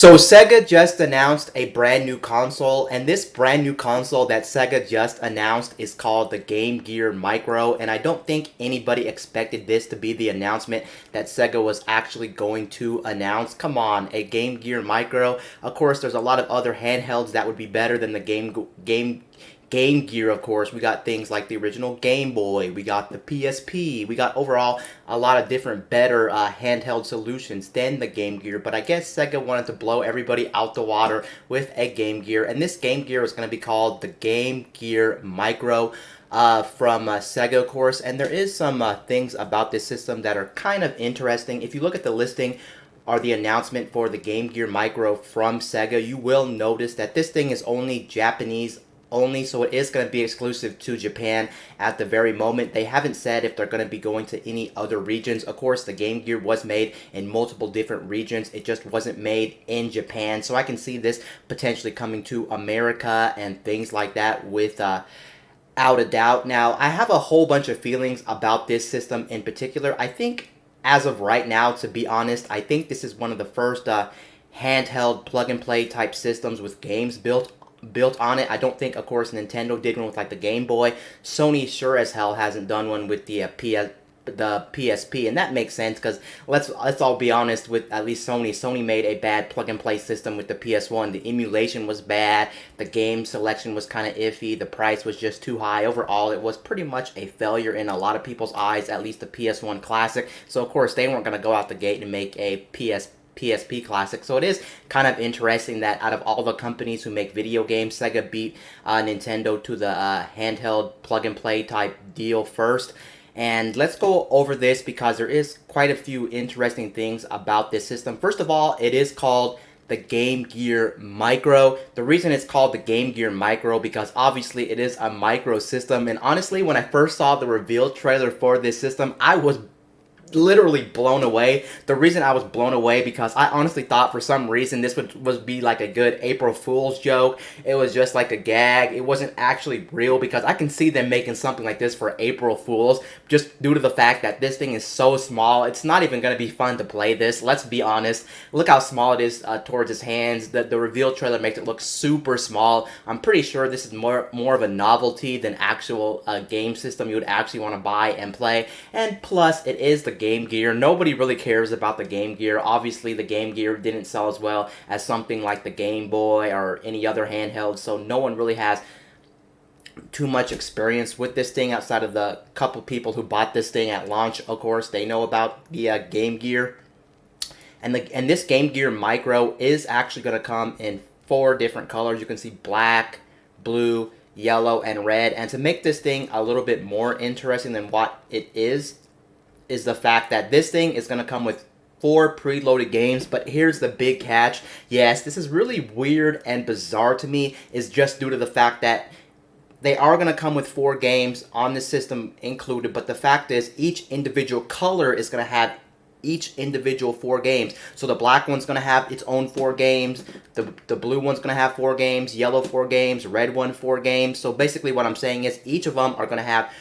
So Sega just announced a brand new console, and this brand new console that Sega just announced is called the Game Gear Micro, and I don't think anybody expected this to be the announcement that Sega was actually going to announce. Come on, a Game Gear Micro. Of course, there's a lot of other handhelds that would be better than the Game Gear, of course. We got things like the original Game Boy, we got the PSP, we got overall a lot of different better handheld solutions than the Game Gear, but I guess Sega wanted to blow everybody out the water with a Game Gear, and this Game Gear is going to be called the Game Gear Micro. From Sega, of course, and there is some things about this system that are kind of interesting. If you look at the listing or the announcement for the Game Gear Micro from Sega, you will notice that this thing is only Japanese only, so it is going to be exclusive to Japan at the very moment. They haven't said if they're going to be going to any other regions. Of course, the Game Gear was made in multiple different regions. It just wasn't made in Japan, so I can see this potentially coming to America and things like that without a doubt. Now, I have a whole bunch of feelings about this system in particular. I think, as of right now, to be honest, I think this is one of the first handheld plug-and-play type systems with games built on it. I don't think, of course, Nintendo did one with like the Game Boy. Sony sure as hell hasn't done one with the PSP, and that makes sense because let's all be honest with at least Sony. Sony made a bad plug and play system with the PS1. The emulation was bad. The game selection was kind of iffy. The price was just too high. Overall, it was pretty much a failure in a lot of people's eyes. At least the PS1 Classic. So of course they weren't going to go out the gate and make a PSP Classic. So it is kind of interesting that out of all the companies who make video games, Sega beat Nintendo to the handheld plug-and-play type deal first. And let's go over this because there is quite a few interesting things about this system. First of all, it is called the Game Gear Micro. The reason it's called the Game Gear Micro because obviously it is a micro system. And honestly, when I first saw the reveal trailer for this system, I was literally blown away. The reason I was blown away because I honestly thought for some reason this would be like a good April Fool's joke. It was just like a gag. It wasn't actually real because I can see them making something like this for April Fools just due to the fact that this thing is so small. It's not even going to be fun to play this. Let's be honest. Look how small it is towards his hands. The reveal trailer makes it look super small. I'm pretty sure this is more of a novelty than actual game system you would actually want to buy and play. And plus, it is the Game Gear. Nobody really cares about the Game Gear. Obviously, the Game Gear didn't sell as well as something like the Game Boy or any other handheld, so no one really has too much experience with this thing outside of the couple people who bought this thing at launch. Of course, they know about the Game Gear. And this Game Gear Micro is actually going to come in 4 different colors. You can see black, blue, yellow, and red. And to make this thing a little bit more interesting than what it is the fact that this thing is going to come with 4 preloaded games, but here's the big catch. Yes, this is really weird and bizarre to me, is just due to the fact that they are going to come with 4 games on the system included, but the fact is each individual color is going to have each individual 4 games. So the black one's going to have its own 4 games, the blue one's going to have 4 games, yellow 4 games, red one 4 games. So basically what I'm saying is each of them are going to have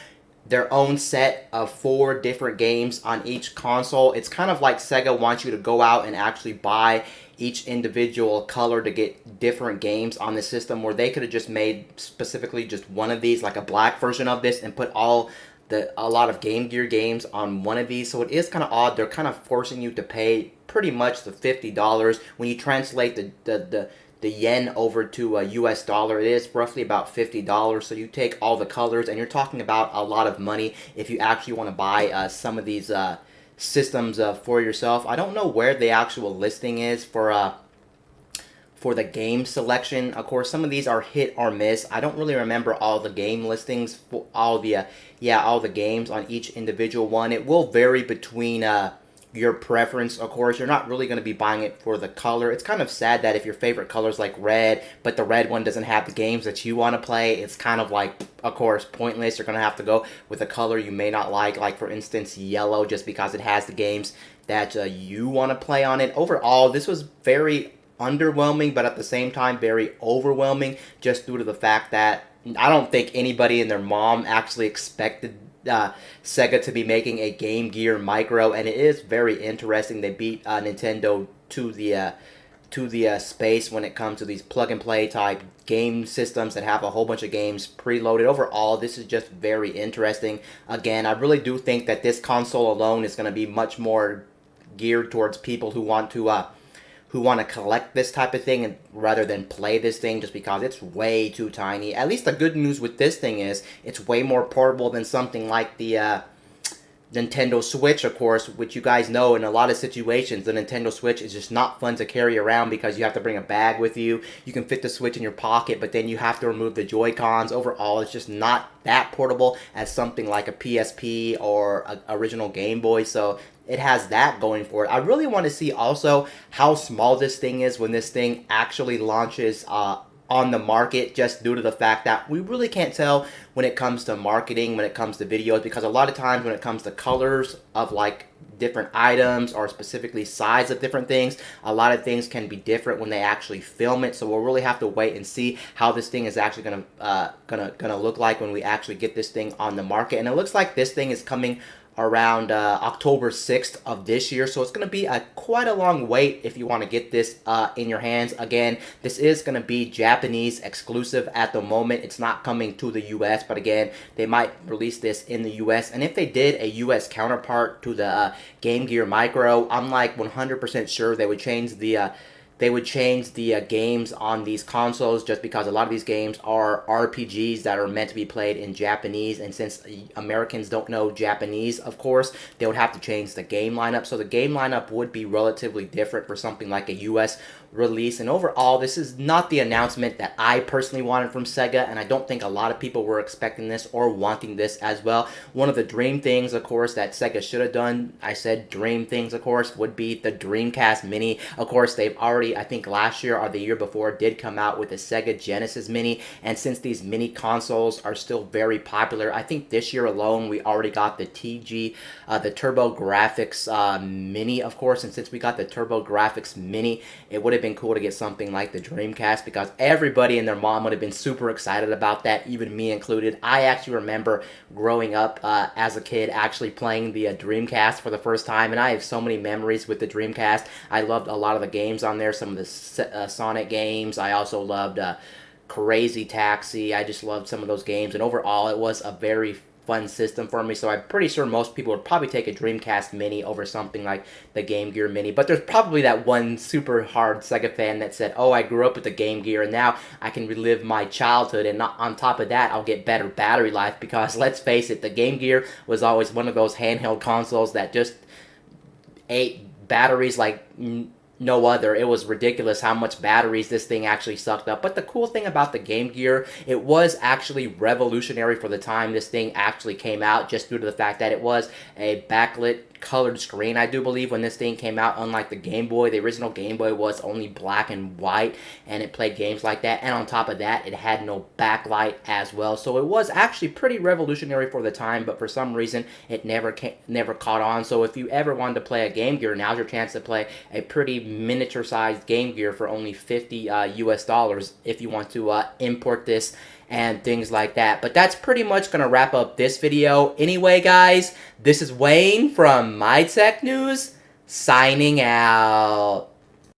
their own set of 4 different games on each console. It's kind of like Sega wants you to go out and actually buy each individual color to get different games on the system, where they could have just made specifically just one of these, like a black version of this, and put a lot of Game Gear games on one of these. So it is kind of odd. They're kind of forcing you to pay pretty much the $50 when you translate the yen over to a US dollar. It is roughly about $50. So you take all the colors and you're talking about a lot of money if you actually want to buy some of these systems for yourself. I don't know where the actual listing is for the game selection. Of course, some of these are hit or miss. I don't really remember all the game listings for all the all the games on each individual one. It will vary between your preference. Of course, you're not really going to be buying it for the color. It's kind of sad that if your favorite color is like red, but the red one doesn't have the games that you want to play, it's kind of like, of course, pointless. You're going to have to go with a color you may not like for instance, yellow, just because it has the games that you want to play on it. Overall, this was very underwhelming, but at the same time, very overwhelming, just due to the fact that I don't think anybody and their mom actually expected Sega to be making a Game Gear Micro, and it is very interesting. They beat Nintendo to the to the space when it comes to these plug and play type game systems that have a whole bunch of games preloaded. Overall, this is just very interesting. Again, I really do think that this console alone is going to be much more geared towards people who want to collect this type of thing and rather than play this thing, just because it's way too tiny. At least the good news with this thing is it's way more portable than something like the Nintendo Switch, of course, which you guys know in a lot of situations, the Nintendo Switch is just not fun to carry around because you have to bring a bag with you. You can fit the Switch in your pocket, but then you have to remove the Joy-Cons. Overall, it's just not that portable as something like a PSP or an original Game Boy, so it has that going for it. I really want to see also how small this thing is when this thing actually launches on the market, just due to the fact that we really can't tell when it comes to marketing, when it comes to videos, because a lot of times when it comes to colors of like different items or specifically size of different things, a lot of things can be different when they actually film it. So we'll really have to wait and see how this thing is actually gonna look like when we actually get this thing on the market. And it looks like this thing is coming around October 6th of this year, so it's going to be quite a long wait if you want to get this in your hands. Again, this is going to be Japanese exclusive at the moment. It's not coming to the US, but again, they might release this in the US, and if they did a US counterpart to the Game Gear Micro, I'm like 100% sure they would change the games on these consoles, just because a lot of these games are RPGs that are meant to be played in Japanese, and since Americans don't know Japanese, of course, they would have to change the game lineup. So the game lineup would be relatively different for something like a US release. And overall, this is not the announcement that I personally wanted from Sega, and I don't think a lot of people were expecting this or wanting this as well. One of the dream things, of course, that Sega should have done, I said dream things, of course, would be the Dreamcast Mini. Of course, they've already, I think last year or the year before, did come out with the Sega Genesis Mini, and since these mini consoles are still very popular, I think this year alone we already got the the TurboGrafx Mini, of course, and since we got the TurboGrafx Mini, it would have been cool to get something like the Dreamcast, because everybody and their mom would have been super excited about that, even me included. I actually remember growing up as a kid actually playing the Dreamcast for the first time, and I have so many memories with the Dreamcast. I loved a lot of the games on there, some of the Sonic games. I also loved Crazy Taxi. I just loved some of those games, and overall it was a very fun system for me, so I'm pretty sure most people would probably take a Dreamcast Mini over something like the Game Gear Mini. But there's probably that one super hard Sega fan that said, oh, I grew up with the Game Gear and now I can relive my childhood, and not, on top of that, I'll get better battery life, because let's face it, the Game Gear was always one of those handheld consoles that just ate batteries like no other. It was ridiculous how much batteries this thing actually sucked up. But the cool thing about the Game Gear, it was actually revolutionary for the time this thing actually came out, just due to the fact that it was a backlit colored screen, I do believe, when this thing came out. Unlike the Game Boy, the original Game Boy was only black and white, and it played games like that, and on top of that, it had no backlight as well. So it was actually pretty revolutionary for the time, but for some reason it never caught on. So if you ever wanted to play a Game Gear, now's your chance to play a pretty miniature sized Game Gear for only $50 US if you want to import this and things like that. But that's pretty much going to wrap up this video. Anyway, guys, this is Wayne from My Tech News, signing out.